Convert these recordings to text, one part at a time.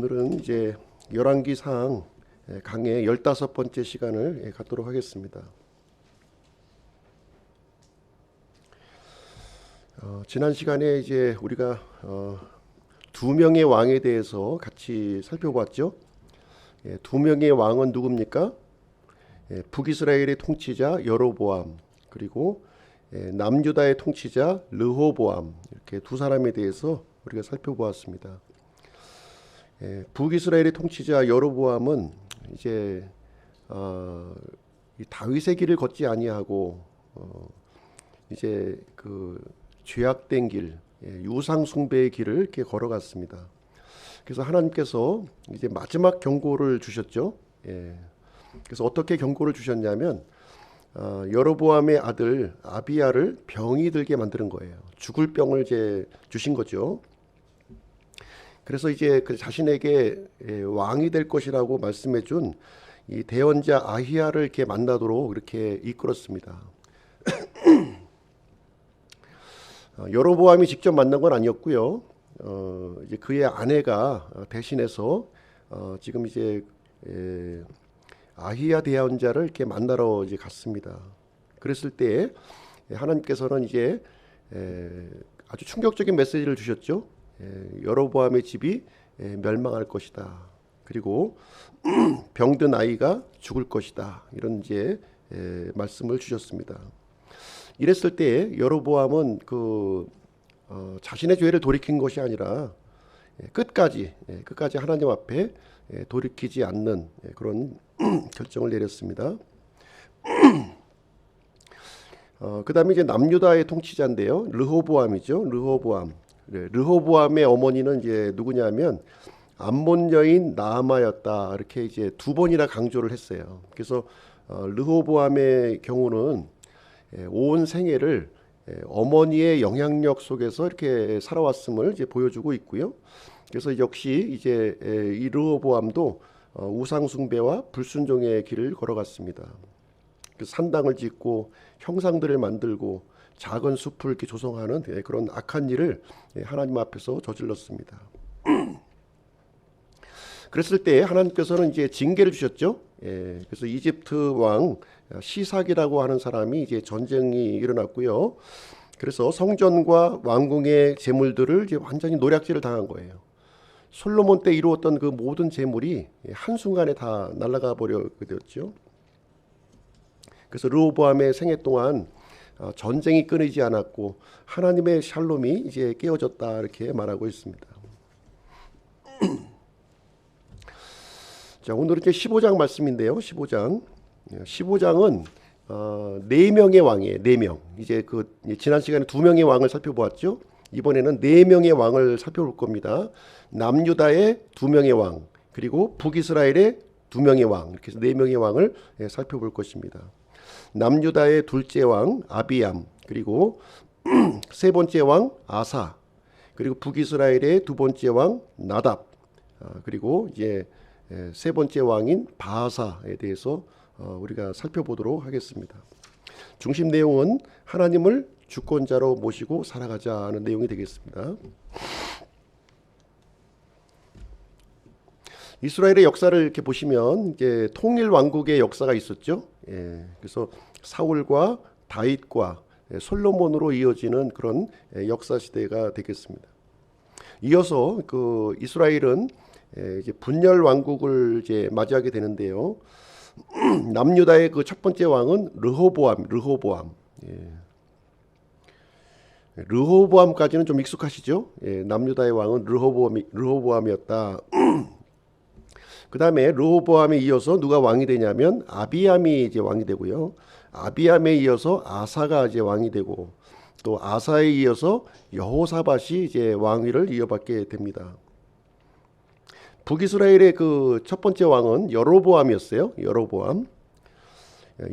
오늘은 이제 열왕기상 강의 15번째 시간을 갖도록 하겠습니다. 지난 시간에 이제 우리가 두 명의 왕에 대해서 같이 살펴봤죠. 두 명의 왕은 누굽니까? 북이스라엘의 통치자 여로보암, 그리고 남유다의 통치자 르호보암, 이렇게 두 사람에 대해서 우리가 살펴보았습니다. 북이스라엘의 통치자 여로보암은 이제 이 다윗의 길을 걷지 아니하고 이제 그 죄악된 길, 유상 숭배의 길을 이렇게 걸어갔습니다. 그래서 하나님께서 이제 마지막 경고를 주셨죠. 그래서 어떻게 경고를 주셨냐면 여로보암의 아들 아비야를 병이 들게 만드는 거예요. 죽을 병을 이제 주신 거죠. 그래서 이제 그 자신에게 왕이 될 것이라고 말씀해준 이 대언자 아히야를 이렇게 만나도록 이렇게 이끌었습니다. 여로보암이 직접 만난 건 아니었고요. 이제 그의 아내가 대신해서 지금 이제 아히야 대언자를 이렇게 만나러 이제 갔습니다. 그랬을 때 하나님께서는 이제 아주 충격적인 메시지를 주셨죠. 여로보암의 집이 멸망할 것이다. 그리고 병든 아이가 죽을 것이다. 이런 이제 말씀을 주셨습니다. 이랬을 때 여로보암은 자신의 죄를 돌이킨 것이 아니라 끝까지 하나님 앞에 돌이키지 않는 그런 결정을 내렸습니다. 그 다음에 이제 남유다의 통치자인데요. 르호보암이죠. 르호보암의 어머니는 이제 누구냐면 암몬 여인 나아마였다. 이렇게 이제 두 번이나 강조를 했어요. 그래서 르호보암의 경우는 온 생애를 어머니의 영향력 속에서 이렇게 살아왔음을 이제 보여주고 있고요. 그래서 역시 이제 이 르호보암도 우상 숭배와 불순종의 길을 걸어갔습니다. 산당을 짓고 형상들을 만들고 작은 숲을 이렇게 조성하는 그런 악한 일을 하나님 앞에서 저질렀습니다. 그랬을 때 하나님께서는 이제 징계를 주셨죠. 그래서 이집트 왕 시삭이라고 하는 사람이 이제 전쟁이 일어났고요. 그래서 성전과 왕궁의 재물들을 이제 완전히 노략질을 당한 거예요. 솔로몬 때 이루었던 그 모든 재물이 한순간에 다 날아가 버려게 되었죠. 그래서 르호보암의 생애 동안 전쟁이 끊이지 않았고 하나님의 샬롬이 이제 깨어졌다 이렇게 말하고 있습니다. 자, 오늘은 이제 15장 말씀인데요. 15장은 네 명의 왕이에요. 네 명. 이제 지난 시간에 두 명의 왕을 살펴보았죠. 이번에는 네 명의 왕을 살펴볼 겁니다. 남유다의 두 명의 왕, 그리고 북이스라엘의 두 명의 왕, 이렇게 해서 네 명의 왕을 살펴볼 것입니다. 남유다의 둘째 왕 아비암, 그리고 세 번째 왕 아사, 그리고 북이스라엘의 두 번째 왕 나답, 그리고 이제 세 번째 왕인 바하사에 대해서 우리가 살펴보도록 하겠습니다. 중심 내용은 하나님을 주권자로 모시고 살아가자는 내용이 되겠습니다. 이스라엘의 역사를 이렇게 보시면 이제 통일 왕국의 역사가 있었죠. 그래서 사울과 다윗과 솔로몬으로 이어지는 그런 역사 시대가 되겠습니다. 이어서 그 이스라엘은 이제 분열 왕국을 이제 맞이하게 되는데요. 남유다의 그 첫 번째 왕은 르호보암. 르호보암까지는 좀 익숙하시죠? 남유다의 왕은 르호보암이었다. 그 다음에 르호보암에 이어서 누가 왕이 되냐면 아비암이 이제 왕이 되고요. 아비암에 이어서 아사가 이제 왕이 되고, 또 아사에 이어서 여호사밧이 이제 왕위를 이어받게 됩니다. 북이스라엘의 그 첫 번째 왕은 여로보암이었어요.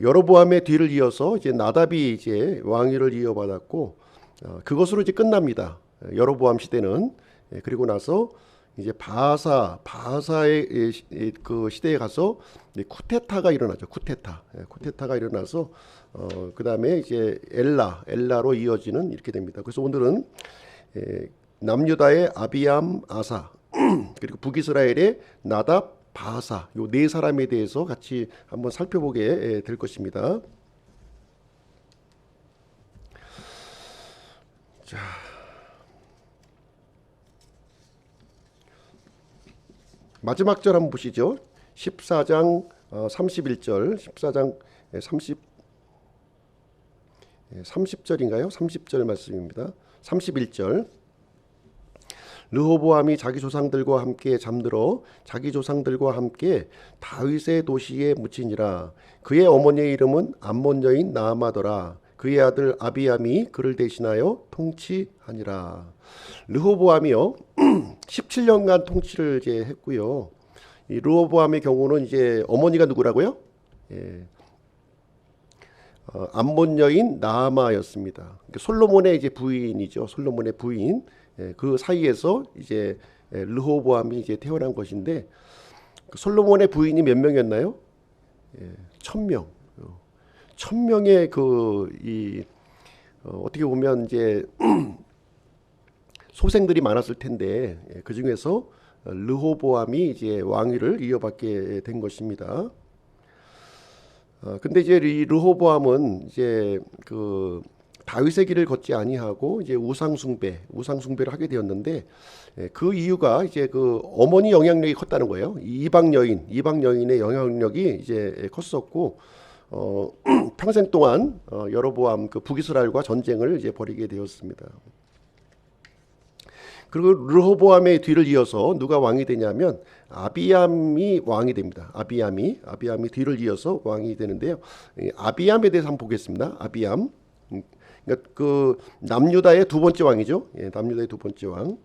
여로보암의 뒤를 이어서 이제 나답이 이제 왕위를 이어받았고, 그것으로 이제 끝납니다. 여로보암 시대는. 그리고 나서 이제 바하사의 그 시대에 가서 쿠데타가 일어나죠. 쿠데타가 일어나서 그 다음에 이제 엘라로 이어지는 이렇게 됩니다. 그래서 오늘은 남유다의 아비암, 아사, 그리고 북이스라엘의 나답, 바사 요 네 사람에 대해서 같이 한번 살펴보게 될 것입니다. 자, 마지막 절 한번 보시죠. 14장 31절, 14장 30절인가요? 30절 말씀입니다. 31절. 르호보암이 자기 조상들과 함께 잠들어 자기 조상들과 함께 다윗의 도시에 묻히니라. 그의 어머니의 이름은 암몬 여인 나아마더라. 그의 아들 아비암이 그를 대신하여 통치하니라. 르호보암이요 17년간 통치를 이제 했고요. 이 르호보암의 경우는 이제 어머니가 누구라고요? 예. 암몬 여인 나아마였습니다. 그러니까 솔로몬의 이제 부인이죠. 솔로몬의 부인. 예, 그 사이에서 이제 르호보암이 이제 태어난 것인데 솔로몬의 부인이 몇 명이었나요? 1000명. 1000명의 어떻게 보면 이제 소생들이 많았을 텐데 그 중에서 르호보암이 이제 왕위를 이어받게 된 것입니다. 근데 이제 이 르호보암은 이제 그 다윗의 길을 걷지 아니하고 이제 우상숭배를 하게 되었는데 그 이유가 이제 그 어머니 영향력이 컸다는 거예요. 이방 여인의 영향력이 이제 컸었고 평생 동안 여로보암 그 북이스라엘과 전쟁을 이제 벌이게 되었습니다. 그리고 르호보암의 뒤를 이어서 누가 왕이 되냐면 아비암이 왕이 됩니다. 아비암이 뒤를 이어서 왕이 되는데요. 아비암에 대해서 한번 보겠습니다. 아비암. 그러니까 그 남유다의 두 번째 왕이죠. 예, 남유다의 두 번째 왕.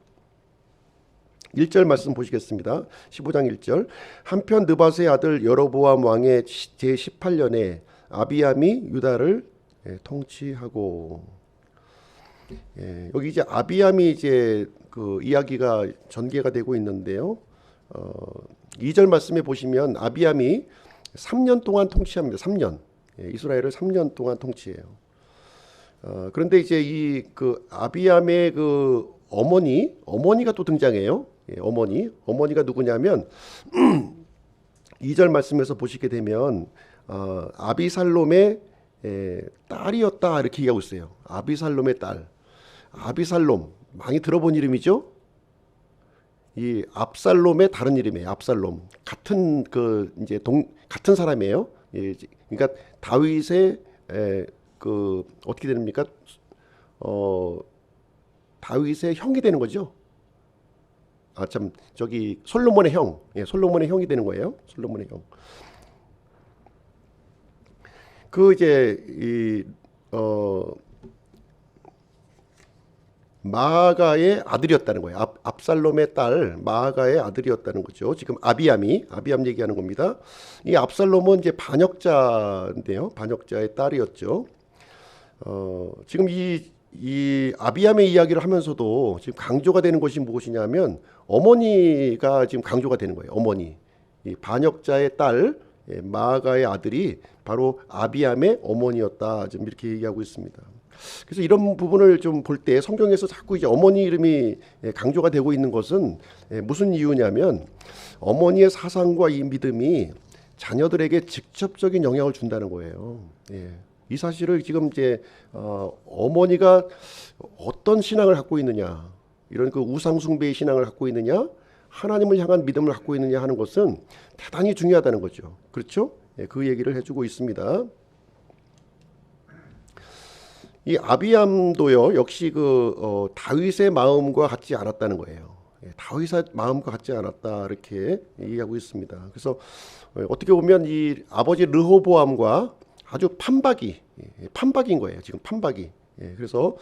1절 말씀 보시겠습니다. 15장 1절. 한편 느밧의 아들 여로보암 왕의 제 18년에 아비암이 유다를 통치하고 여기 이제 아비암이 이제 그 이야기가 전개가 되고 있는데요. 2절 말씀에 보시면 아비암이 3년 동안 통치합니다. 3년. 이스라엘을 3년 동안 통치해요. 그런데 이제 이 그 아비암의 그 어머니가 또 등장해요. 어머니가 누구냐면 2절 말씀에서 보시게 되면 아비살롬의 딸이었다 이렇게 얘기하고 있어요. 아비살롬의 딸. 아비살롬 많이 들어본 이름이죠. 이 압살롬의 다른 이름이에요. 압살롬 같은 그 이제 같은 사람이에요. 예, 그러니까 다윗의 그 어떻게 됩니까? 다윗의 형이 되는 거죠. 저기 솔로몬의 형, 솔로몬의 형이 되는 거예요. 솔로몬의 형. 그 이제 마아가의 아들이었다는 거예요. 압살롬의 딸 마아가의 아들이었다는 거죠. 지금 아비암 얘기하는 겁니다. 이 압살롬은 이제 반역자인데요. 반역자의 딸이었죠. 지금 이 아비암의 이야기를 하면서도 지금 강조가 되는 것이 무엇이냐면 어머니가 지금 강조가 되는 거예요. 어머니. 이 반역자의 딸 마아가의 아들이 바로 아비암의 어머니였다. 지금 이렇게 얘기하고 있습니다. 그래서 이런 부분을 좀 볼 때 성경에서 자꾸 이제 어머니 이름이 강조가 되고 있는 것은 무슨 이유냐면 어머니의 사상과 이 믿음이 자녀들에게 직접적인 영향을 준다는 거예요. 이 사실을 지금 이제 어머니가 어떤 신앙을 갖고 있느냐, 이런 그 우상숭배의 신앙을 갖고 있느냐, 하나님을 향한 믿음을 갖고 있느냐 하는 것은 대단히 중요하다는 거죠. 그렇죠? 그 얘기를 해주고 있습니다. 이 아비암도요 역시 그 다윗의 마음과 같지 않았다는 거예요. 다윗의 마음과 같지 않았다 이렇게 얘기하고 있습니다. 그래서 어떻게 보면 이 아버지 르호보암과 아주 판박인 거예요. 지금 판박이. 그래서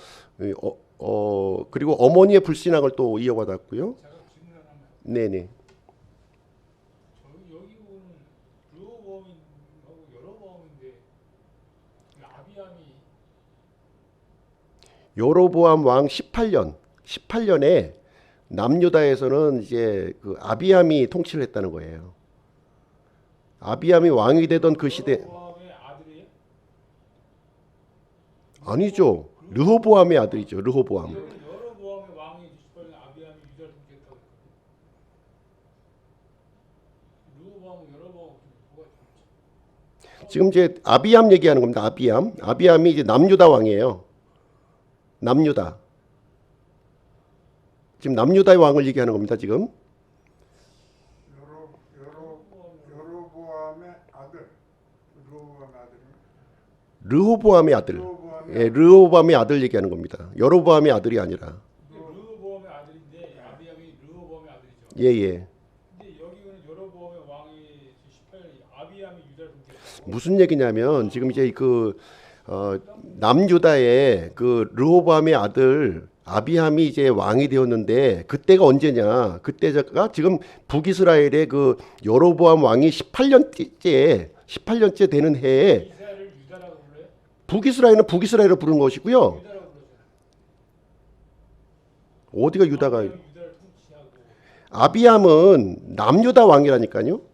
그리고 어머니의 불신앙을 또 이어받았고요. 네네. 여기 보면 르호보암하고 여로보암인데 아비암이 여로보암 왕 18년에 남유다에서는 이제 그 아비암이 통치를 했다는 거예요. 아비암이 왕이 되던 그 시대. 여로보암의 아들이에요? 아니죠. 르호보암의 아들이죠. 르호보암. 여로보암의 왕이 18년 아비암이 유다를 통치했다고 했거든요. 르호보암 여로보암 뭐가 지금 이제 아비암 얘기하는 겁니다. 아비암이 이제 남유다 왕이에요. 남유다. 지금 남유다의 왕을 얘기하는 겁니다. 지금 여로보암의 아들. 르호보암의 아들. 르호보암의 예, 르호보암의 아들 얘기하는 겁니다. 여로보암의 아들이 아니라. 르호보암의 아들인데 아비암이 르호보암의 아들이죠. 예, 예. 근데 여기는 여로보암의 왕이 18년 아비암이 유다를 통치했고 무슨 얘기냐면 지금 이제 남유다의 그 르호보암의 아들 아비함이 이제 왕이 되었는데 그때가 언제냐? 그때가 지금 북이스라엘의 그 여로보암 왕이 18년째 되는 해에 이스라엘을 유다라고 불러요? 북이스라엘은 북이스라엘을 부르는 것이고요. 유다라고 불러요. 어디가 유다가 유다를 통치하고 아비함은 남유다 왕이라니까요. 그러니까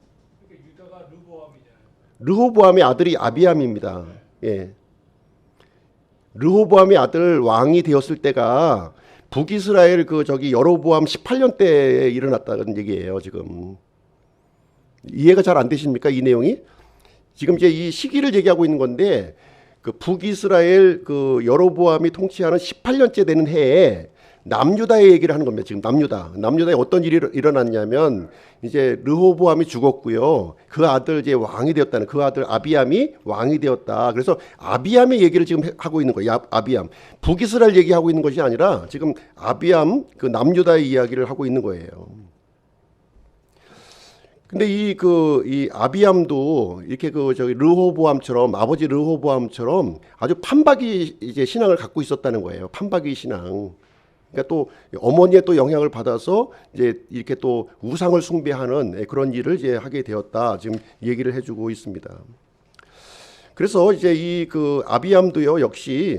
유다가 르호보암이잖아요. 르호보암의 아들이 아비함입니다. 예. 르호보암의 아들 왕이 되었을 때가 북이스라엘 그 저기 여로보암 18년 때에 일어났다는 얘기예요. 지금 이해가 잘 안 되십니까? 이 내용이 지금 이제 이 시기를 얘기하고 있는 건데 그 북이스라엘 그 여로보암이 통치하는 18년째 되는 해에 남유다의 얘기를 하는 겁니다. 지금 남유다에 어떤 일이 일어났냐면 이제 르호보암이 죽었고요. 그 아들 이제 왕이 되었다는 그 아들 아비암이 왕이 되었다. 그래서 아비암의 얘기를 지금 하고 있는 거예요. 아비암. 북이스라엘 얘기하고 있는 것이 아니라 지금 아비암 그 남유다의 이야기를 하고 있는 거예요. 근데 이 아비암도 이렇게 그 저기 르호보암처럼 아버지 르호보암처럼 아주 판박이 이제 신앙을 갖고 있었다는 거예요. 판박이 신앙. 그러니까 또 어머니의 또 영향을 받아서 이제 이렇게 또 우상을 숭배하는 그런 일을 이제 하게 되었다. 지금 얘기를 해주고 있습니다. 그래서 이제 이 그 아비암도요 역시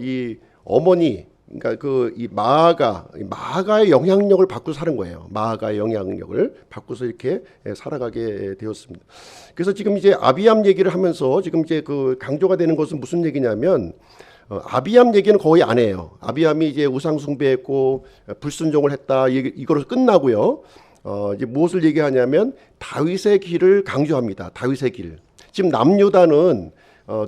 이 어머니 그러니까 그 이 마아가의 영향력을 받고 사는 거예요. 마아가의 영향력을 받고서 이렇게 살아가게 되었습니다. 그래서 지금 이제 아비암 얘기를 하면서 지금 이제 그 강조가 되는 것은 무슨 얘기냐면. 아비암 얘기는 거의 안 해요. 아비암이 이제 우상 숭배했고 불순종을 했다 이거로 끝나고요. 이제 무엇을 얘기하냐면 다윗의 길을 강조합니다. 다윗의 길. 지금 남유다는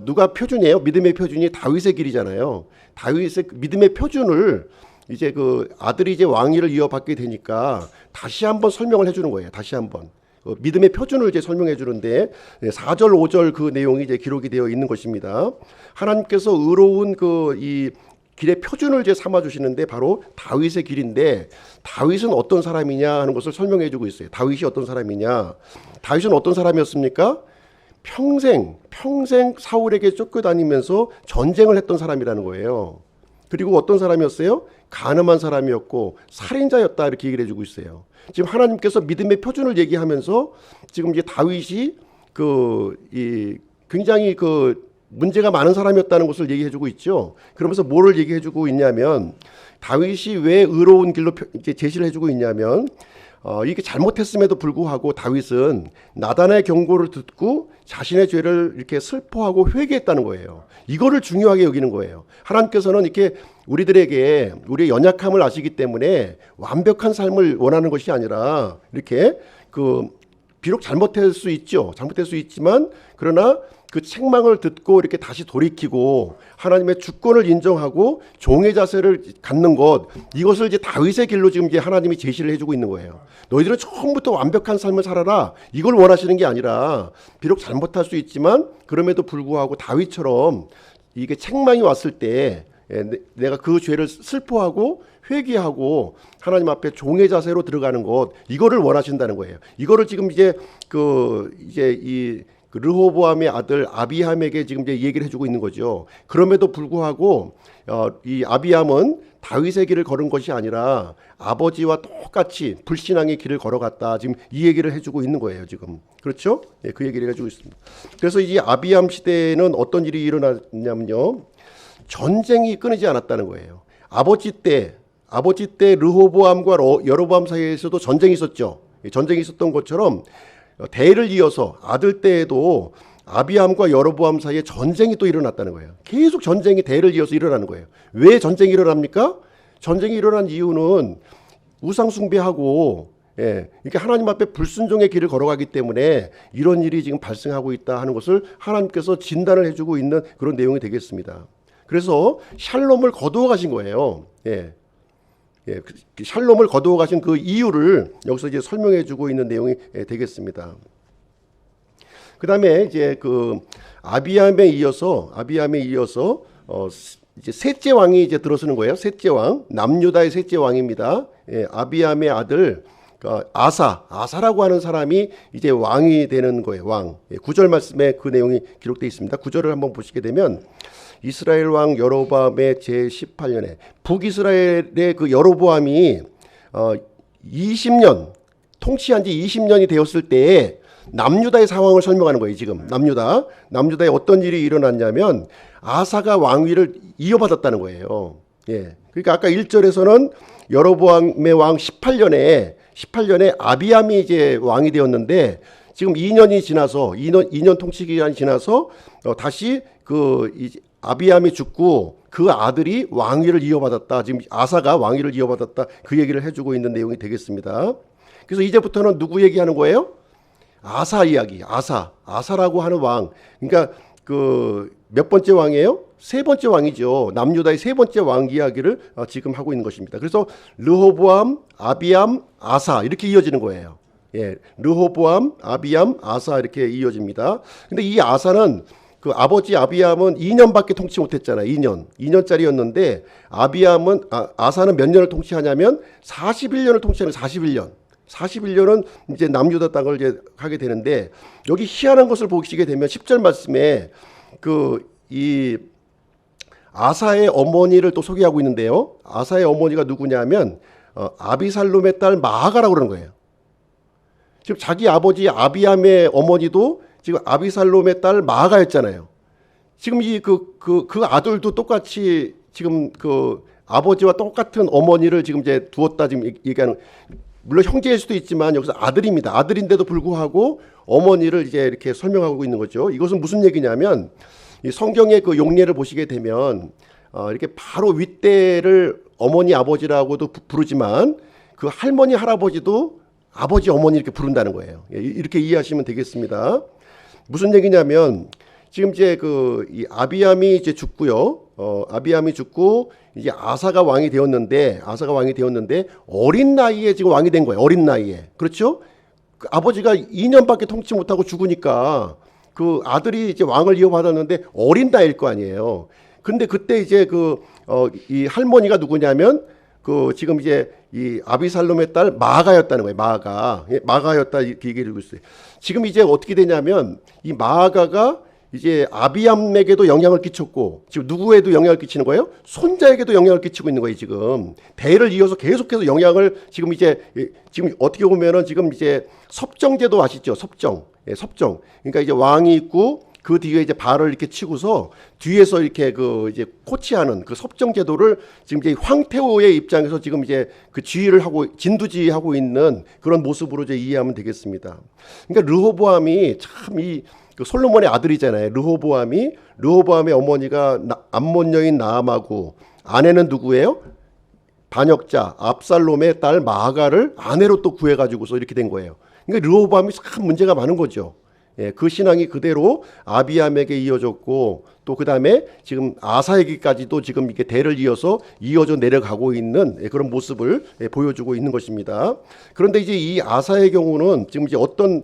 누가 표준이에요? 믿음의 표준이 다윗의 길이잖아요. 다윗의 믿음의 표준을 이제 그 아들이 이제 왕위를 이어받게 되니까 다시 한번 설명을 해주는 거예요. 다시 한번. 믿음의 표준을 이제 설명해 주는데 4절 5절 그 내용이 이제 기록이 되어 있는 것입니다. 하나님께서 의로운 그 이 길의 표준을 이제 삼아 주시는데 바로 다윗의 길인데 다윗은 어떤 사람이냐 하는 것을 설명해 주고 있어요. 다윗이 어떤 사람이냐? 다윗은 어떤 사람이었습니까? 평생 사울에게 쫓겨다니면서 전쟁을 했던 사람이라는 거예요. 그리고 어떤 사람이었어요? 간음한 사람이었고 살인자였다 이렇게 얘기를 해주고 있어요. 지금 하나님께서 믿음의 표준을 얘기하면서 지금 이제 다윗이 굉장히 그 문제가 많은 사람이었다는 것을 얘기해주고 있죠. 그러면서 뭐를 얘기해주고 있냐면 다윗이 왜 의로운 길로 이렇게 제시를 해주고 있냐면 이게 잘못했음에도 불구하고 다윗은 나단의 경고를 듣고 자신의 죄를 이렇게 슬퍼하고 회개했다는 거예요. 이거를 중요하게 여기는 거예요. 하나님께서는 이렇게 우리들에게 우리의 연약함을 아시기 때문에 완벽한 삶을 원하는 것이 아니라 이렇게 비록 잘못할 수 있죠. 잘못될 수 있지만 그러나 그 책망을 듣고 이렇게 다시 돌이키고 하나님의 주권을 인정하고 종의 자세를 갖는 것 이것을 이제 다윗의 길로 지금 이제 하나님이 제시를 해주고 있는 거예요. 너희들은 처음부터 완벽한 삶을 살아라 이걸 원하시는 게 아니라 비록 잘못할 수 있지만 그럼에도 불구하고 다윗처럼 이게 책망이 왔을 때 내가 그 죄를 슬퍼하고 회개하고 하나님 앞에 종의 자세로 들어가는 것 이거를 원하신다는 거예요. 이거를 지금 이제 이 르호보암의 아들 아비함에게 지금 이제 얘기를 해주고 있는 거죠. 그럼에도 불구하고 이 아비함은 다윗의 길을 걸은 것이 아니라 아버지와 똑같이 불신앙의 길을 걸어갔다. 지금 이 얘기를 해주고 있는 거예요. 지금 그렇죠? 네, 그 얘기를 해주고 있습니다. 그래서 이 아비함 시대에는 어떤 일이 일어났냐면요, 전쟁이 끊이지 않았다는 거예요. 아버지 때 르호보암과 여로보암 사이에서도 전쟁이 있었죠. 전쟁이 있었던 것처럼 대를 이어서 아들 때에도 아비암과 여로보암 사이에 전쟁이 또 일어났다는 거예요. 계속 전쟁이 대를 이어서 일어나는 거예요. 왜 전쟁이 일어납니까? 전쟁이 일어난 이유는 우상 숭배하고 예, 이렇게 하나님 앞에 불순종의 길을 걸어가기 때문에 이런 일이 지금 발생하고 있다 하는 것을 하나님께서 진단을 해주고 있는 그런 내용이 되겠습니다. 그래서 샬롬을 거두어 가신 거예요. 예. 예, 샬롬을 거두어 가신 그 이유를 여기서 이제 설명해주고 있는 내용이 되겠습니다. 그 다음에 이제 그 아비암에 이어서 이제 셋째 왕이 이제 들어서는 거예요. 셋째 왕, 남유다의 셋째 왕입니다. 예, 아비암의 아들 아사라고 하는 사람이 이제 왕이 되는 거예요. 왕. 예, 9절 말씀에 그 내용이 기록되어 있습니다. 9절을 한번 보시게 되면 이스라엘 왕 여로보암의 제18년에 북이스라엘의 그 여로보암이 20년 통치한 지 20년이 되었을 때에 남유다의 상황을 설명하는 거예요. 지금 남유다에 어떤 일이 일어났냐면 아사가 왕위를 이어받았다는 거예요. 예. 그러니까 아까 1절에서는 여로보암의 왕 18년에 아비암이 이제 왕이 되었는데 지금 2년이 지나서 2년 통치 기간이 지나서 다시 아비암이 죽고 그 아들이 왕위를 이어받았다. 지금 아사가 왕위를 이어받았다. 그 얘기를 해주고 있는 내용이 되겠습니다. 그래서 이제부터는 누구 얘기하는 거예요? 아사 이야기. 아사라고 하는 왕. 그러니까 그 몇 번째 왕이에요? 세 번째 왕이죠. 남유다의 세 번째 왕 이야기를 지금 하고 있는 것입니다. 그래서 르호보암, 아비암, 아사 이렇게 이어지는 거예요. 예, 르호보암, 아비암, 아사 이렇게 이어집니다. 근데 이 아사는 그 아버지 아비암은 2년밖에 통치 못했잖아요. 2년짜리였는데 아사는 몇 년을 통치하냐면 41년을 통치하는 41년은 이제 남유다 땅을 이제 하게 되는데 여기 희한한 것을 보시게 되면 10절 말씀에 이 아사의 어머니를 또 소개하고 있는데요. 아사의 어머니가 누구냐면 아비살롬의 딸 마아가라고 그러는 거예요. 지금 자기 아버지 아비암의 어머니도 지금 아비살롬의 딸 마아가였잖아요. 지금 그 아들도 똑같이 지금 그 아버지와 똑같은 어머니를 지금 이제 두었다 지금 얘기하는. 물론 형제일 수도 있지만 여기서 아들입니다. 아들인데도 불구하고 어머니를 이제 이렇게 설명하고 있는 거죠. 이것은 무슨 얘기냐면 이 성경의 그 용례를 보시게 되면 이렇게 바로 윗대를 어머니 아버지라고도 부르지만 그 할머니 할아버지도 아버지 어머니 이렇게 부른다는 거예요. 이렇게 이해하시면 되겠습니다. 무슨 얘기냐면 지금 이제 이 아비암이 이제 죽고요. 아비암이 죽고 이제 아사가 왕이 되었는데 어린 나이에 지금 왕이 된 거예요. 어린 나이에. 그렇죠? 그 아버지가 2년밖에 통치 못하고 죽으니까 그 아들이 이제 왕을 이어받았는데 어린 나이일 거 아니에요. 근데 그때 이제 이 할머니가 누구냐면 지금 이제 이 아비살롬의 딸 마아가였다는 거예요. 마아가였다 이렇게 얘기를 하고 있어요. 지금 이제 어떻게 되냐면 이 마아가가 이제 아비암에게도 영향을 끼쳤고 지금 누구에도 영향을 끼치는 거예요? 손자에게도 영향을 끼치고 있는 거예요. 지금 대를 이어서 계속해서 영향을 지금 어떻게 보면은 지금 이제 섭정제도 아시죠? 섭정. 그러니까 이제 왕이 있고 그 뒤에 이제 발을 이렇게 치고서 뒤에서 이렇게 이제 코치하는 그 섭정제도를 지금 이제 황태호의 입장에서 지금 이제 그 지휘를 하고 진두지휘하고 있는 그런 모습으로 이제 이해하면 되겠습니다. 그러니까 르호보암이 참 그 솔로몬의 아들이잖아요. 르호보암의 어머니가 암몬 여인 나암하고 아내는 누구예요? 반역자 압살롬의 딸 마아가를 아내로 또 구해가지고서 이렇게 된 거예요. 그러니까 르호보암이 참 문제가 많은 거죠. 예, 그 신앙이 그대로 아비암에게 이어졌고 또 그다음에 지금 아사에게까지도 지금 이렇게 대를 이어서 이어져 내려가고 있는 그런 모습을 보여주고 있는 것입니다. 그런데 이제 이 아사의 경우는 지금 이제 어떤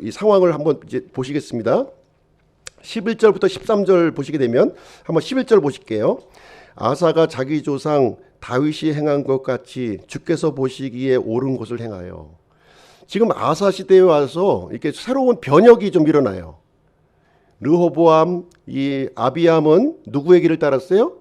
이 상황을 한번 이제 보시겠습니다. 11절부터 13절 보시게 되면 한번 11절 보실게요. 아사가 자기 조상 다윗이 행한 것 같이 주께서 보시기에 옳은 것을 행하여. 지금 아사 시대에 와서 이렇게 새로운 변혁이 좀 일어나요. 르호보암, 이 아비암은 누구의 길을 따랐어요?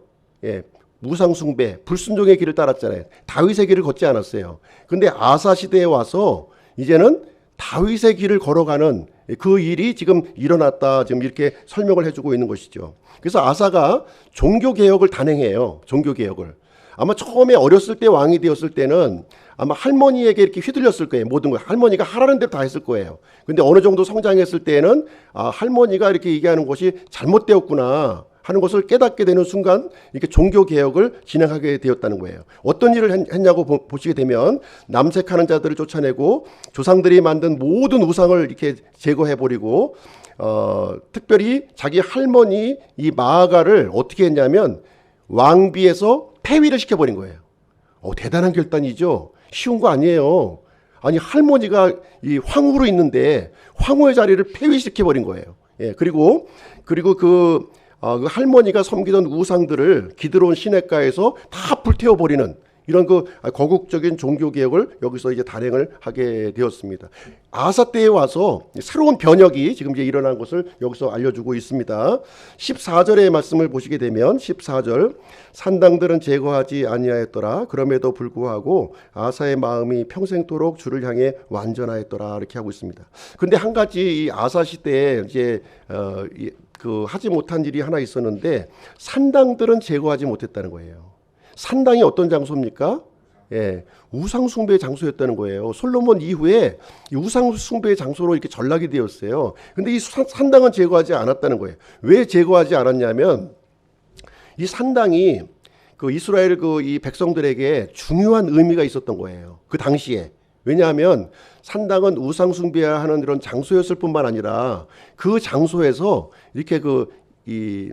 예, 무상숭배, 불순종의 길을 따랐잖아요. 다윗의 길을 걷지 않았어요. 근데 아사 시대에 와서 이제는 다윗의 길을 걸어가는 그 일이 지금 일어났다. 지금 이렇게 설명을 해주고 있는 것이죠. 그래서 아사가 종교개혁을 단행해요. 종교개혁을. 아마 처음에 어렸을 때 왕이 되었을 때는 아마 할머니에게 이렇게 휘둘렸을 거예요. 모든 걸. 할머니가 하라는 대로 다 했을 거예요. 근데 어느 정도 성장했을 때는 할머니가 이렇게 얘기하는 것이 잘못되었구나 하는 것을 깨닫게 되는 순간 이렇게 종교 개혁을 진행하게 되었다는 거예요. 어떤 일을 했냐고 보시게 되면 남색하는 자들을 쫓아내고 조상들이 만든 모든 우상을 이렇게 제거해 버리고 특별히 자기 할머니 이 마아가를 어떻게 했냐면 왕비에서 폐위를 시켜버린 거예요. 대단한 결단이죠. 쉬운 거 아니에요. 아니 할머니가 이 황후로 있는데 황후의 자리를 폐위시켜버린 거예요. 예, 그리고 그 할머니가 섬기던 우상들을 기드론 시냇가에서 다 불태워버리는 이런 그 거국적인 종교 개혁을 여기서 이제 단행을 하게 되었습니다. 아사 때에 와서 새로운 변혁이 지금 이제 일어난 것을 여기서 알려주고 있습니다. 14절의 말씀을 보시게 되면 14절 산당들은 제거하지 아니하였더라. 그럼에도 불구하고 아사의 마음이 평생토록 주를 향해 완전하였더라. 이렇게 하고 있습니다. 근데 한 가지 이 아사 시대에 이제 그 하지 못한 일이 하나 있었는데 산당들은 제거하지 못했다는 거예요. 산당이 어떤 장소입니까? 예, 우상 숭배의 장소였다는 거예요. 솔로몬 이후에 이 우상 숭배의 장소로 이렇게 전락이 되었어요. 근데 이 산당은 제거하지 않았다는 거예요. 왜 제거하지 않았냐면 이 산당이 그 이스라엘 그 이 백성들에게 중요한 의미가 있었던 거예요. 그 당시에. 왜냐하면 산당은 우상 숭배하는 이런 장소였을 뿐만 아니라 그 장소에서 이렇게 이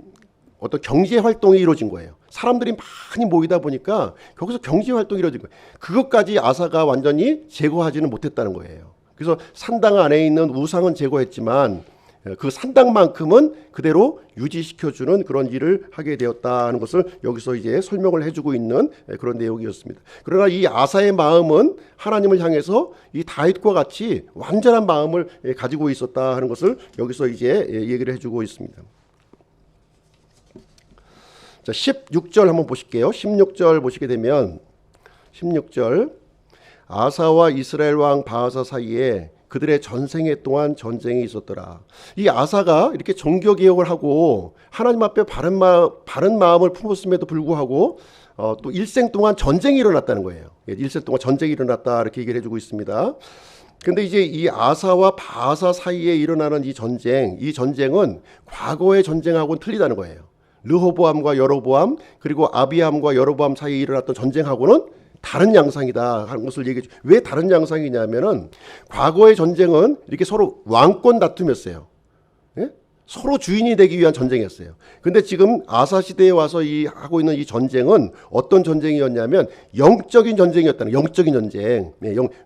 어떤 경제 활동이 이루어진 거예요. 사람들이 많이 모이다 보니까 거기서 경제 활동이 이루어진 거예요. 그것까지 아사가 완전히 제거하지는 못했다는 거예요. 그래서 산당 안에 있는 우상은 제거했지만 그 산당만큼은 그대로 유지시켜주는 그런 일을 하게 되었다는 것을 여기서 이제 설명을 해주고 있는 그런 내용이었습니다. 그러나 이 아사의 마음은 하나님을 향해서 이 다윗과 같이 완전한 마음을 가지고 있었다 하는 것을 여기서 이제 얘기를 해주고 있습니다. 자, 16절 한번 보실게요. 16절 보시게 되면 16절 아사와 이스라엘 왕 바하사 사이에 그들의 전생애 동안 전쟁이 있었더라. 이 아사가 이렇게 종교 개혁을 하고 하나님 앞에 바른 마음을 품었음에도 불구하고 또 일생 동안 전쟁이 일어났다는 거예요. 일생 동안 전쟁이 일어났다 이렇게 얘기를 해주고 있습니다. 근데 이제 이 아사와 바하사 사이에 일어나는 이 전쟁은 과거의 전쟁하고는 틀리다는 거예요. 르호보암과 여로보암 그리고 아비암과 여로보암 사이에 일어났던 전쟁하고는 다른 양상이다 하는 것을 얘기해 줘. 왜 다른 양상이냐면은 과거의 전쟁은 이렇게 서로 왕권 다툼이었어요. 예? 서로 주인이 되기 위한 전쟁이었어요. 근데 지금 아사 시대에 와서 하고 있는 이 전쟁은 어떤 전쟁이었냐면 영적인 전쟁이었다는 영적인 전쟁.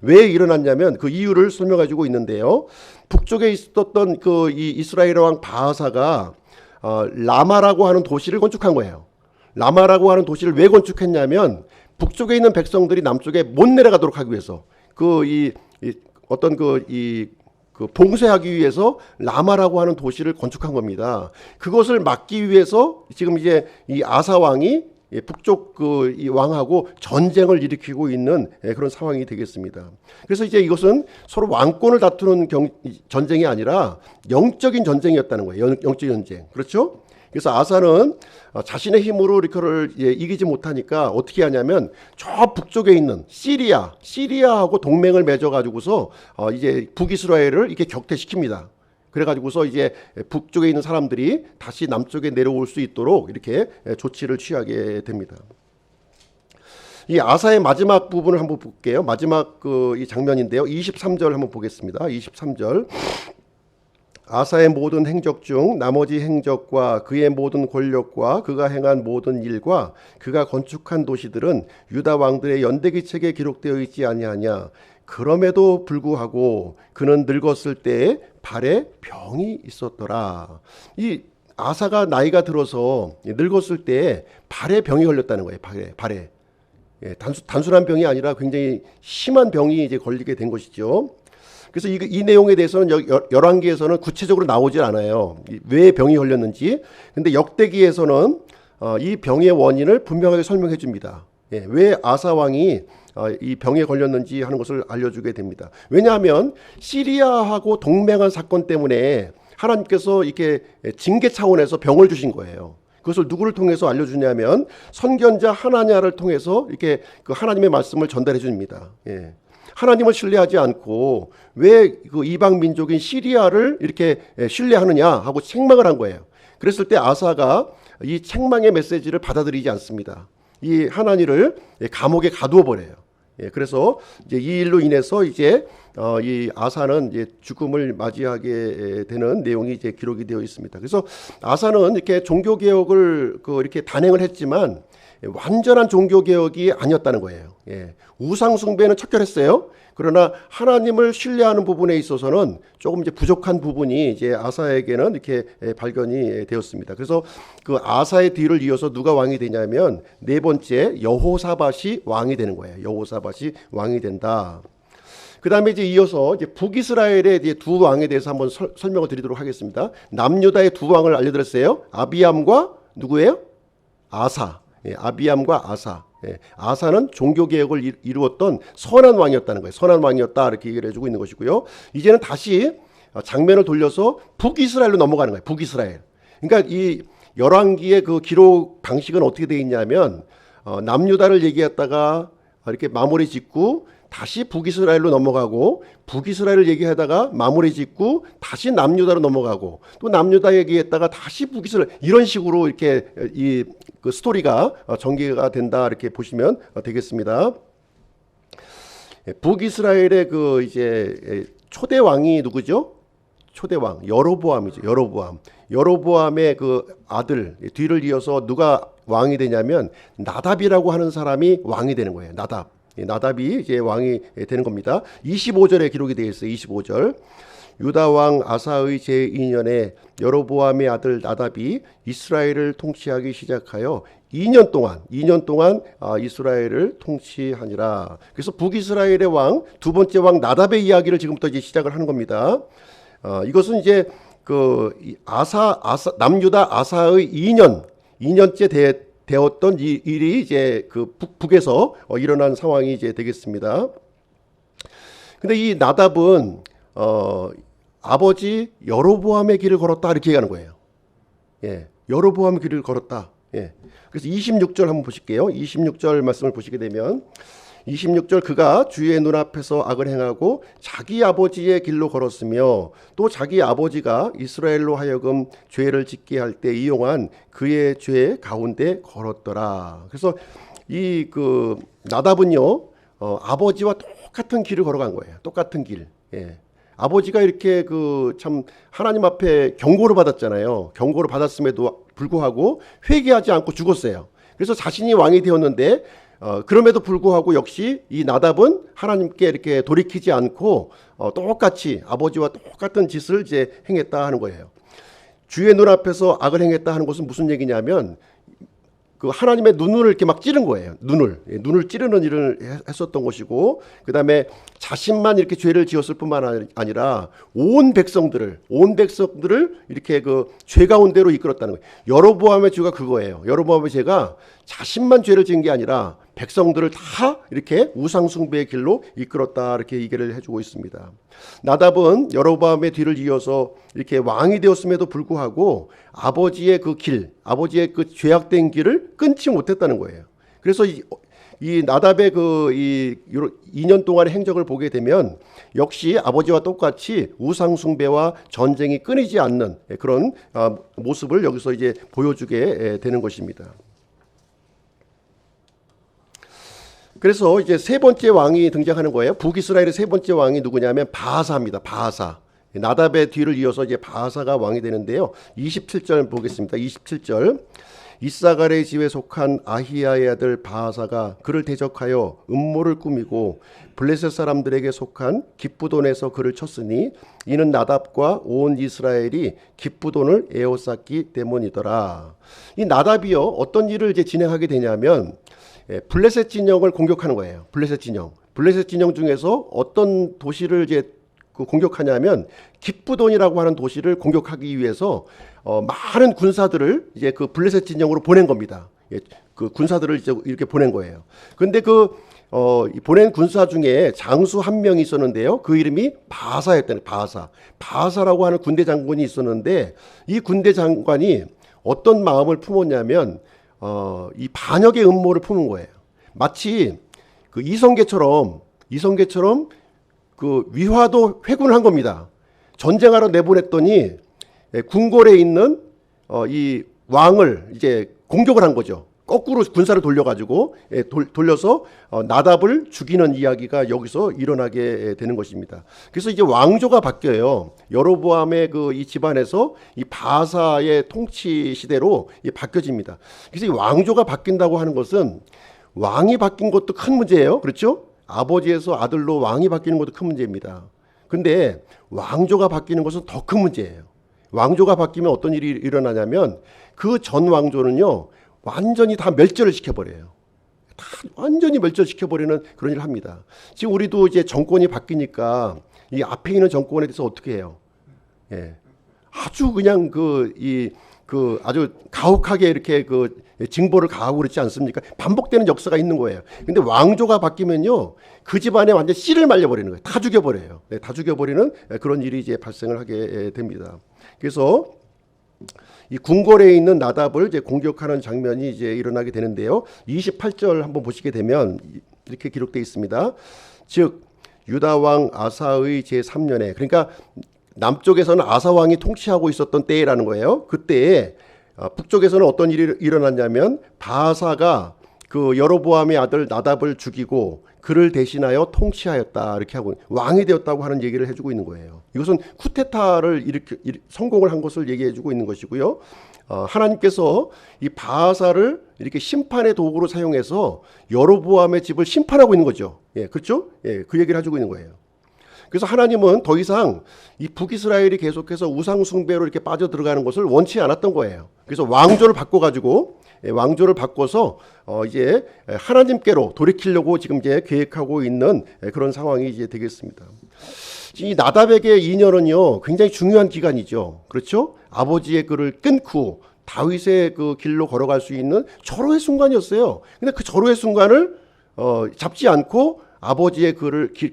왜 일어났냐면 그 이유를 설명해 주고 있는데요. 북쪽에 있었던 그 이 이스라엘 왕 바하사가 라마라고 하는 도시를 건축한 거예요. 라마라고 하는 도시를 왜 건축했냐면 북쪽에 있는 백성들이 남쪽에 못 내려가도록 하기 위해서 봉쇄하기 위해서 라마라고 하는 도시를 건축한 겁니다. 그것을 막기 위해서 지금 이제 이 아사 왕이 북쪽 이 왕하고 전쟁을 일으키고 있는 그런 상황이 되겠습니다. 그래서 이제 이것은 서로 왕권을 다투는 전쟁이 아니라 영적인 전쟁이었다는 거예요. 영적인 전쟁. 그렇죠? 그래서 아사는 자신의 힘으로 이거를 이기지 못하니까 어떻게 하냐면 저 북쪽에 있는 시리아하고 동맹을 맺어가지고서 이제 북이스라엘을 이렇게 격퇴시킵니다. 그래가지고서 이제 북쪽에 있는 사람들이 다시 남쪽에 내려올 수 있도록 이렇게 조치를 취하게 됩니다. 이 아사의 마지막 부분을 한번 볼게요. 마지막 이 장면인데요. 23절 한번 보겠습니다. 23절. 아사의 모든 행적 중 나머지 행적과 그의 모든 권력과 그가 행한 모든 일과 그가 건축한 도시들은 유다 왕들의 연대기 책에 기록되어 있지 아니하냐. 그럼에도 불구하고 그는 늙었을 때에 발에 병이 있었더라. 이 아사가 나이가 들어서 늙었을 때에 발에 병이 걸렸다는 거예요. 발에. 단순한 병이 아니라 굉장히 심한 병이 이제 걸리게 된 것이죠. 그래서 이 내용에 대해서는 열왕기에서는 구체적으로 나오질 않아요. 왜 병이 걸렸는지. 근데 역대기에서는 이 병의 원인을 분명하게 설명해 줍니다. 왜 아사 왕이 이 병에 걸렸는지 하는 것을 알려주게 됩니다. 왜냐하면 시리아하고 동맹한 사건 때문에 하나님께서 이렇게 징계 차원에서 병을 주신 거예요. 그것을 누구를 통해서 알려주냐면 선견자 하나냐를 통해서 이렇게 그 하나님의 말씀을 전달해 줍니다. 하나님을 신뢰하지 않고 왜 그 이방 민족인 시리아를 이렇게 신뢰하느냐 하고 책망을 한 거예요. 그랬을 때 아사가 이 책망의 메시지를 받아들이지 않습니다. 이 하나니를 감옥에 가두어 버려요. 그래서 이제 이 일로 인해서 이제 이 아사는 이제 죽음을 맞이하게 되는 내용이 이제 기록이 되어 있습니다. 그래서 아사는 이렇게 종교 개혁을 이렇게 단행을 했지만 완전한 종교 개혁이 아니었다는 거예요. 우상 숭배는 척결했어요. 그러나 하나님을 신뢰하는 부분에 있어서는 조금 이제 부족한 부분이 이제 아사에게는 이렇게 발견이 되었습니다. 그래서 그 아사의 뒤를 이어서 누가 왕이 되냐면 네 번째 여호사밧이 왕이 되는 거예요. 여호사밧이 왕이 된다. 그 다음에 이제 이어서 이제 북이스라엘의 이제 두 왕에 대해서 한번 설명을 드리도록 하겠습니다. 남유다의 두 왕을 알려드렸어요. 아비암과 누구예요? 아사. 아비암과 아사. 아사는 종교개혁을 이루었던 선한 왕이었다는 거예요. 선한 왕이었다 이렇게 얘기를 해주고 있는 것이고요. 이제는 다시 장면을 돌려서 북이스라엘로 넘어가는 거예요. 북이스라엘. 그러니까 이 열왕기의 그 기록 방식은 어떻게 되어 있냐면 남유다를 얘기했다가 이렇게 마무리 짓고 다시 북이스라엘로 넘어가고 북이스라엘을 얘기하다가 마무리 짓고 다시 남유다로 넘어가고 또 남유다 얘기했다가 다시 북이스라엘 이런 식으로 이렇게 이 그 스토리가 전개가 된다 이렇게 보시면 되겠습니다. 북이스라엘의 그 이제 초대 왕이 누구죠? 초대 왕 여로보암이죠. 여로보암의 그 아들 뒤를 이어서 누가 왕이 되냐면 나답이라고 하는 사람이 왕이 되는 거예요. 나답이 이제 왕이 되는 겁니다. 25절에 기록이 되어 있어요. 25절. 유다 왕 아사의 제2년에 여로보암의 아들 나답이 이스라엘을 통치하기 시작하여 2년 동안 이스라엘을 통치하니라. 그래서 북이스라엘의 왕 두 번째 왕 나답의 이야기를 지금부터 이제 시작을 하는 겁니다. 이것은 이제 그 남유다 아사의 2년째 되었던 이 일이 이제 그 북에서 일어난 상황이 이제 되겠습니다. 근데 이 나답은 아버지 여로보암의 길을 걸었다 이렇게 얘기하는 거예요. 여로보암의 길을 걸었다. 그래서 26절 한번 보실게요. 26절 말씀을 보시게 되면 26절 그가 주의 눈앞에서 악을 행하고 자기 아버지의 길로 걸었으며 또 자기 아버지가 이스라엘로 하여금 죄를 짓게 할 때 이용한 그의 죄 가운데 걸었더라. 그래서 이 그 나답은요 아버지와 똑같은 길을 걸어간 거예요. 똑같은 길. 아버지가 이렇게 그 참 하나님 앞에 경고를 받았잖아요. 경고를 받았음에도 불구하고 회개하지 않고 죽었어요. 그래서 자신이 왕이 되었는데 그럼에도 불구하고 역시 이 나답은 하나님께 이렇게 돌이키지 않고 똑같이 아버지와 똑같은 짓을 이제 행했다 하는 거예요. 주의 눈앞에서 악을 행했다 하는 것은 무슨 얘기냐면 그 하나님의 눈을 이렇게 막 찌른 거예요. 눈을 찌르는 일을 했었던 것이고, 그 다음에 자신만 이렇게 죄를 지었을 뿐만 아니라 온 백성들을 이렇게 그 죄 가운데로 이끌었다는 거예요. 여로보암의 죄가 그거예요. 여로보암의 죄가 자신만 죄를 지은 게 아니라 백성들을 다 이렇게 우상 숭배의 길로 이끌었다 이렇게 얘기를 해주고 있습니다. 나답은 여로보암의 뒤를 이어서 이렇게 왕이 되었음에도 불구하고 아버지의 그 죄악된 길을 끊지 못했다는 거예요. 그래서 이 나답의 그 2년 동안의 행적을 보게 되면 역시 아버지와 똑같이 우상 숭배와 전쟁이 끊이지 않는 그런 모습을 여기서 이제 보여주게 되는 것입니다. 그래서 이제 세 번째 왕이 등장하는 거예요. 북이스라엘의 세 번째 왕이 누구냐면 바하사입니다. 바하사. 나답의 뒤를 이어서 이제 바하사가 왕이 되는데요. 27절 보겠습니다. 27절. 이사갈의 집에 속한 아히야의 아들 바하사가 그를 대적하여 음모를 꾸미고 블레셋 사람들에게 속한 기쁘돈에서 그를 쳤으니 이는 나답과 온 이스라엘이 기쁘돈을 에워쌌기 때문이더라. 이 나답이요 어떤 일을 이제 진행하게 되냐면 블레셋 진영을 공격하는 거예요. 블레셋 진영 중에서 어떤 도시를 이제 공격하냐면 기쁘돈이라고 하는 도시를 공격하기 위해서 많은 군사들을 이제 그 블레셋 진영으로 보낸 겁니다. 그 군사들을 이제 이렇게 보낸 거예요. 그런데 보낸 군사 중에 장수 한 명이 있었는데요. 그 이름이 바하사였다는 바하사라고 하는 군대 장군이 있었는데 이 군대 장관이 어떤 마음을 품었냐면 이 반역의 음모를 품은 거예요. 마치 그 이성계처럼 그 위화도 회군을 한 겁니다. 전쟁하러 내보냈더니 궁궐에 있는 이 왕을 이제 공격을 한 거죠. 거꾸로 군사를 돌려가지고 돌려서 나답을 죽이는 이야기가 여기서 일어나게 되는 것입니다. 그래서 이제 왕조가 바뀌어요. 여로보암의 그 이 집안에서 이 바사의 통치 시대로 바뀌어집니다. 그래서 이 왕조가 바뀐다고 하는 것은 왕이 바뀐 것도 큰 문제예요. 그렇죠? 아버지에서 아들로 왕이 바뀌는 것도 큰 문제입니다. 근데 왕조가 바뀌는 것은 더 큰 문제예요. 왕조가 바뀌면 어떤 일이 일어나냐면 그 전 왕조는요 완전히 다 멸절을 시켜버려요. 다 완전히 멸절시켜버리는 그런 일을 합니다. 지금 우리도 이제 정권이 바뀌니까 이 앞에 있는 정권에 대해서 어떻게 해요? 예. 아주 그냥 아주 가혹하게 이렇게 징벌을 가하고 그렇지 않습니까? 반복되는 역사가 있는 거예요. 근데 왕조가 바뀌면요, 그 집안에 완전 씨를 말려버리는 거예요. 다 죽여버려요. 네, 다 죽여버리는 그런 일이 이제 발생을 하게 됩니다. 그래서 이 궁궐에 있는 나답을 이제 공격하는 장면이 이제 일어나게 되는데요. 28절 한번 보시게 되면 이렇게 기록되어 있습니다. 즉 유다 왕 아사의 제 3년에, 그러니까 남쪽에서는 아사 왕이 통치하고 있었던 때라는 거예요. 그때에 북쪽에서는 어떤 일이 일어났냐면 바사가 그 여로보암의 아들 나답을 죽이고 그를 대신하여 통치하였다, 이렇게 하고 왕이 되었다고 하는 얘기를 해주고 있는 거예요. 이것은 쿠데타를 성공을 한 것을 얘기해주고 있는 것이고요. 하나님께서 이 바사를 이렇게 심판의 도구로 사용해서 여로보암의 집을 심판하고 있는 거죠. 예, 그렇죠? 예, 그 얘기를 해주고 있는 거예요. 그래서 하나님은 더 이상 이 북이스라엘이 계속해서 우상 숭배로 이렇게 빠져 들어가는 것을 원치 않았던 거예요. 그래서 왕조를 바꿔가지고 왕조를 바꿔서 이제 하나님께로 돌이키려고 지금 이제 계획하고 있는 그런 상황이 이제 되겠습니다. 이 나답에게 2년은요 굉장히 중요한 기간이죠. 그렇죠? 아버지의 글을 끊고 다윗의 그 길로 걸어갈 수 있는 절호의 순간이었어요. 근데 그 절호의 순간을 잡지 않고 아버지의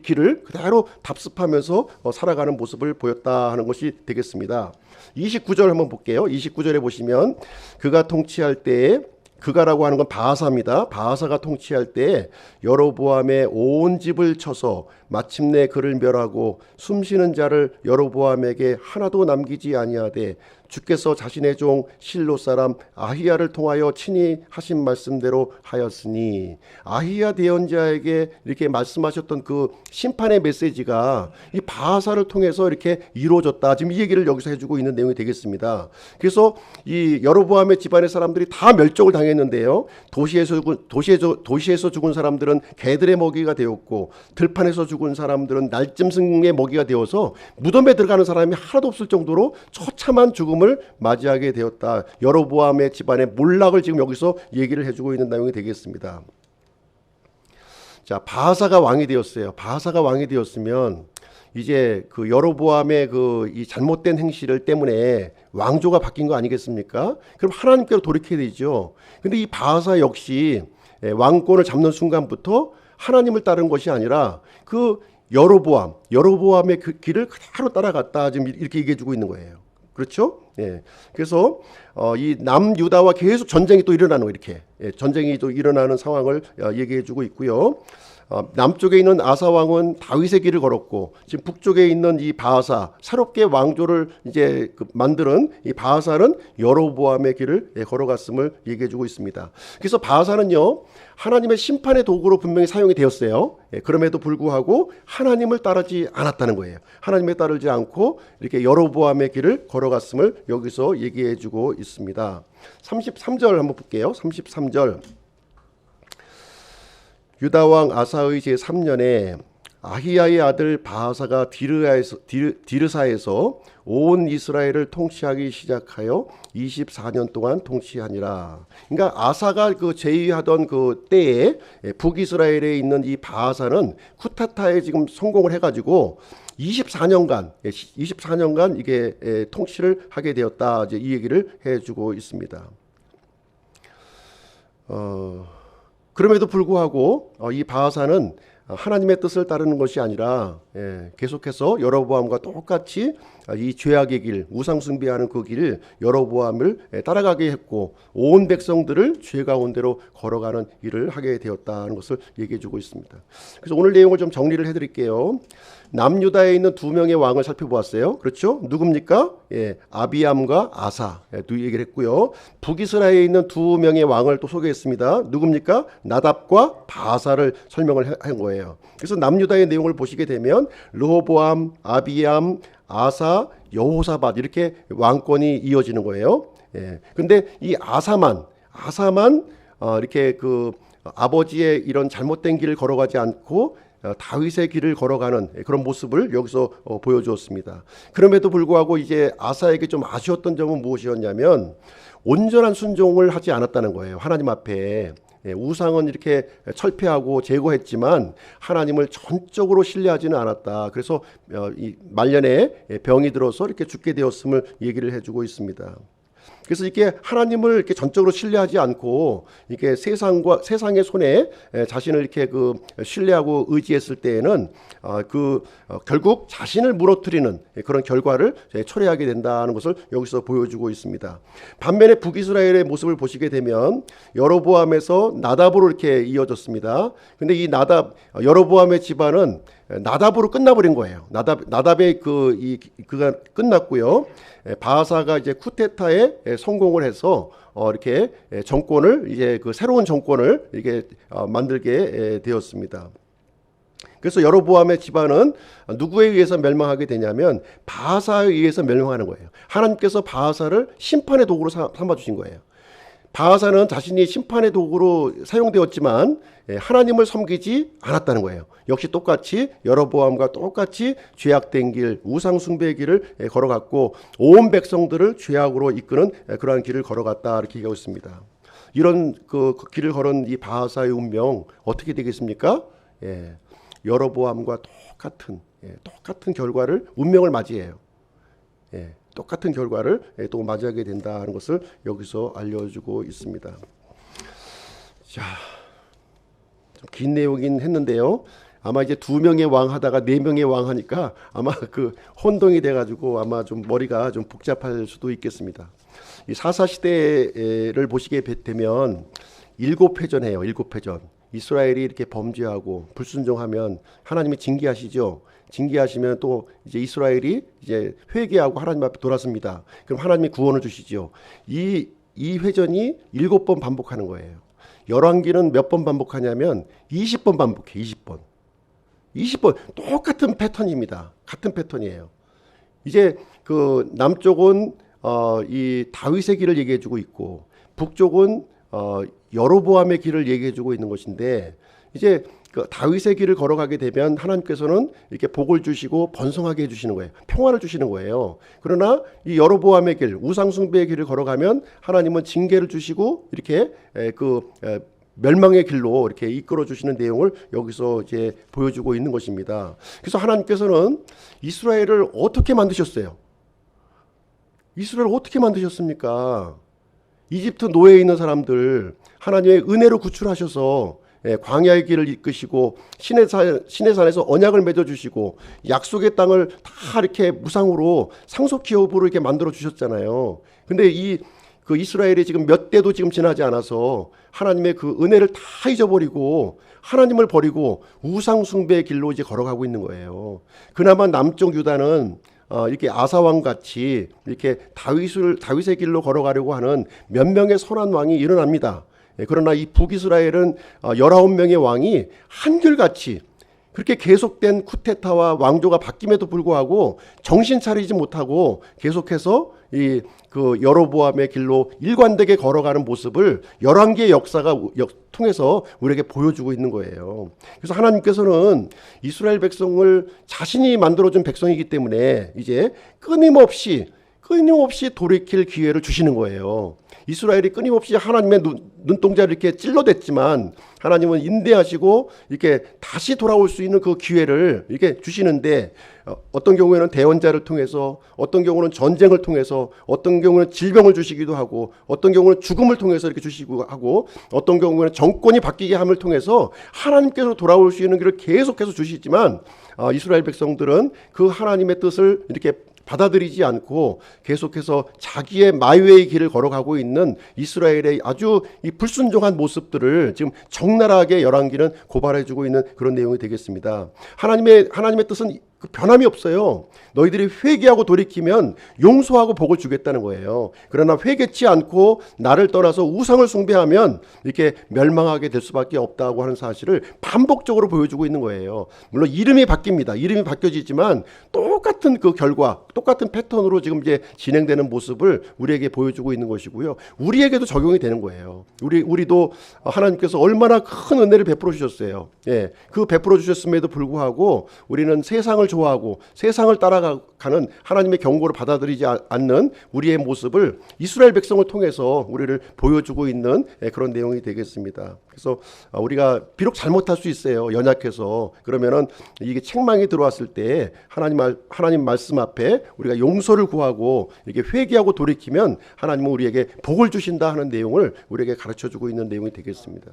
길을 그대로 답습하면서 살아가는 모습을 보였다 하는 것이 되겠습니다. 29절 한번 볼게요. 29절에 보시면 그가 통치할 때에, 그가라고 하는 건 바하사입니다. 바하사가 통치할 때에 여로보암의 온 집을 쳐서 마침내 그를 멸하고 숨쉬는 자를 여로보암에게 하나도 남기지 아니하되 주께서 자신의 종 실로 사람 아히야를 통하여 친히 하신 말씀대로 하였으니, 아히야 대언자에게 이렇게 말씀하셨던 그 심판의 메시지가 이 바하사를 통해서 이렇게 이루어졌다. 지금 이 얘기를 여기서 해주고 있는 내용이 되겠습니다. 그래서 이 여로보암의 집안의 사람들이 다 멸종을 당했는데요. 도시에서 죽은 사람들은 개들의 먹이가 되었고, 들판에서 죽은 사람들은 날짐승의 먹이가 되어서 무덤에 들어가는 사람이 하나도 없을 정도로 처참한 죽음을 맞이하게 되었다. 여로보암의 집안의 몰락을 지금 여기서 얘기를 해주고 있는 내용이 되겠습니다. 자, 바하사가 왕이 되었어요. 바하사가 왕이 되었으면 이제 그 여로보암의 이 잘못된 행실을 때문에 왕조가 바뀐 거 아니겠습니까? 그럼 하나님께로 돌이켜야 되죠. 근데 이 바하사 역시 왕권을 잡는 순간부터 하나님을 따른 것이 아니라 그 여로보암의 그 길을 그대로 따라갔다. 지금 이렇게 얘기해 주고 있는 거예요. 그렇죠? 예. 그래서 이 남유다와 계속 전쟁이 또 일어나는 거, 이렇게 전쟁이 또 일어나는 상황을 얘기해 주고 있고요. 남쪽에 있는 아사 왕은 다윗의 길을 걸었고, 지금 북쪽에 있는 이 바하사, 새롭게 왕조를 이제 만드는 이 바하사는 여로보암의 길을 걸어갔음을 얘기해주고 있습니다. 그래서 바하사는요 하나님의 심판의 도구로 분명히 사용이 되었어요. 그럼에도 불구하고 하나님을 따르지 않았다는 거예요. 하나님을 따르지 않고 이렇게 여로보암의 길을 걸어갔음을 여기서 얘기해주고 있습니다. 33절 한번 볼게요. 33절. 유다왕 아사의 제 3년에 아히야의 아들 바하사가 디르사에서 온 이스라엘을 통치하기 시작하여 24년 동안 통치하니라. 그러니까 아사가 제위하던 그 때에 북이스라엘에 있는 이 바하사는 쿠데타에 지금 성공을 해가지고 24년간 이게 통치를 하게 되었다. 이제 이 얘기를 해주고 있습니다. 그럼에도 불구하고 이 바하사는 하나님의 뜻을 따르는 것이 아니라 계속해서 여로보암과 똑같이 이 죄악의 길, 우상 숭배하는 그 길을 여로보암을 따라가게 했고 온 백성들을 죄 가운데로 걸어가는 일을 하게 되었다는 것을 얘기해 주고 있습니다. 그래서 오늘 내용을 좀 정리를 해드릴게요. 남유다에 있는 두 명의 왕을 살펴보았어요. 그렇죠? 누굽니까? 아비암과 아사 두 얘기를 했고요. 북이스라엘에 있는 두 명의 왕을 또 소개했습니다. 누굽니까? 나답과 바사를 설명을 한 거예요. 그래서 남유다의 내용을 보시게 되면 르호보암, 아비암, 아사, 여호사밧 이렇게 왕권이 이어지는 거예요. 근데 이 아사만 이렇게 그 아버지의 이런 잘못된 길을 걸어가지 않고 다윗의 길을 걸어가는 그런 모습을 여기서 보여주었습니다. 그럼에도 불구하고 이제 아사에게 좀 아쉬웠던 점은 무엇이었냐면 온전한 순종을 하지 않았다는 거예요. 하나님 앞에 우상은 이렇게 철폐하고 제거했지만 하나님을 전적으로 신뢰하지는 않았다. 그래서 이 말년에 병이 들어서 이렇게 죽게 되었음을 얘기를 해주고 있습니다. 그래서 이렇게 하나님을 이렇게 전적으로 신뢰하지 않고 이렇게 세상의 손에 자신을 이렇게 그 신뢰하고 의지했을 때에는 결국 자신을 무너뜨리는 그런 결과를 초래하게 된다는 것을 여기서 보여주고 있습니다. 반면에 북이스라엘의 모습을 보시게 되면 여로보암에서 나답으로 이렇게 이어졌습니다. 근데 이 여로보암의 집안은 나답으로 끝나버린 거예요. 나답의 그가 끝났고요. 바하사가 이제 쿠데타에 성공을 해서 이렇게 정권을 이제 그 새로운 정권을 이렇게 만들게 되었습니다. 그래서 여로보암의 집안은 누구에 의해서 멸망하게 되냐면 바하사에 의해서 멸망하는 거예요. 하나님께서 바하사를 심판의 도구로 삼아 주신 거예요. 바하사는 자신이 심판의 도구로 사용되었지만 하나님을 섬기지 않았다는 거예요. 역시 똑같이 여로보암과 똑같이 죄악된 길, 우상 숭배의 길을 걸어갔고 온 백성들을 죄악으로 이끄는 그러한 길을 걸어갔다 이렇게 얘기하고 있습니다. 이런 그 길을 걸은 이 바하사의 운명 어떻게 되겠습니까? 여로보암과 똑같은 결과를 운명을 맞이해요. 똑같은 결과를 또 맞이하게 된다는 것을 여기서 알려주고 있습니다. 자, 좀 긴 내용이긴 했는데요. 아마 이제 두 명의 왕 하다가 네 명의 왕 하니까 아마 그 혼동이 돼가지고 아마 좀 머리가 좀 복잡할 수도 있겠습니다. 이 사사 시대를 보시게 되면 7회전해요. 7회전. 이스라엘이 이렇게 범죄하고 불순종하면 하나님이 징계하시죠. 징계하시면 또 이제 이스라엘이 이제 회개하고 하나님 앞에 돌아섭니다. 그럼 하나님이 구원을 주시죠. 이 회전이 7번 반복하는 거예요. 열왕기는 몇 번 반복하냐면 20번 반복해. 20번 똑같은 패턴입니다. 같은 패턴이에요. 이제 그 남쪽은 이 다윗의 길을 얘기해주고 있고 북쪽은 여로보암의 길을 얘기해주고 있는 것인데 이제 그 다윗의 길을 걸어가게 되면 하나님께서는 이렇게 복을 주시고 번성하게 해주시는 거예요. 평화를 주시는 거예요. 그러나 이 여로보암의 길, 우상숭배의 길을 걸어가면 하나님은 징계를 주시고 이렇게 멸망의 길로 이렇게 이끌어 주시는 내용을 여기서 이제 보여주고 있는 것입니다. 그래서 하나님께서는 이스라엘을 어떻게 만드셨어요? 이스라엘을 어떻게 만드셨습니까? 이집트 노예에 있는 사람들 하나님의 은혜로 구출하셔서 광야의 길을 이끄시고 시내산에서 언약을 맺어주시고 약속의 땅을 다 이렇게 무상으로 상속기업으로 이렇게 만들어 주셨잖아요. 근데 그 이스라엘이 지금 몇 대도 지금 지나지 않아서 하나님의 그 은혜를 다 잊어버리고 하나님을 버리고 우상 숭배의 길로 이제 걸어가고 있는 거예요. 그나마 남쪽 유다는 이렇게 아사왕 같이 이렇게 다윗의 길로 걸어가려고 하는 몇 명의 선한 왕이 일어납니다. 그러나 이 북이스라엘은 19명의 왕이 한결같이 그렇게 계속된 쿠데타와 왕조가 바뀜에도 불구하고 정신 차리지 못하고 계속해서 그 여로보암의 길로 일관되게 걸어가는 모습을 열왕기의 역사가 통해서 우리에게 보여주고 있는 거예요. 그래서 하나님께서는 이스라엘 백성을 자신이 만들어준 백성이기 때문에 이제 끊임없이 끊임없이 돌이킬 기회를 주시는 거예요. 이스라엘이 끊임없이 하나님의 눈동자를 이렇게 찔러댔지만 하나님은 인내하시고 이렇게 다시 돌아올 수 있는 그 기회를 이렇게 주시는데, 어떤 경우에는 대원자를 통해서, 어떤 경우는 전쟁을 통해서, 어떤 경우는 질병을 주시기도 하고, 어떤 경우는 죽음을 통해서 이렇게 주시고 하고, 어떤 경우에는 정권이 바뀌게 함을 통해서 하나님께서 돌아올 수 있는 길을 계속해서 주시지만, 이스라엘 백성들은 그 하나님의 뜻을 이렇게 받아들이지 않고 계속해서 자기의 마이웨이 길을 걸어가고 있는 이스라엘의 아주 이 불순종한 모습들을 지금 적나라하게 열왕기는 고발해주고 있는 그런 내용이 되겠습니다. 하나님의 뜻은 변함이 없어요. 너희들이 회개하고 돌이키면 용서하고 복을 주겠다는 거예요. 그러나 회개치 않고 나를 떠나서 우상을 숭배하면 이렇게 멸망하게 될 수밖에 없다고 하는 사실을 반복적으로 보여주고 있는 거예요. 물론 이름이 바뀝니다. 이름이 바뀌어지지만 똑같은 그 결과, 똑같은 패턴으로 지금 이제 진행되는 모습을 우리에게 보여주고 있는 것이고요. 우리에게도 적용이 되는 거예요. 우리도 하나님께서 얼마나 큰 은혜를 베풀어 주셨어요. 예, 그 베풀어 주셨음에도 불구하고 우리는 세상을 좋아하고 세상을 따라가는 하나님의 경고를 받아들이지 않는 우리의 모습을 이스라엘 백성을 통해서 우리를 보여주고 있는 그런 내용이 되겠습니다. 그래서 우리가 비록 잘못할 수 있어요. 연약해서. 그러면은 이게 책망이 들어왔을 때 하나님 말씀 앞에 우리가 용서를 구하고 이렇게 회개하고 돌이키면 하나님은 우리에게 복을 주신다 하는 내용을 우리에게 가르쳐주고 있는 내용이 되겠습니다.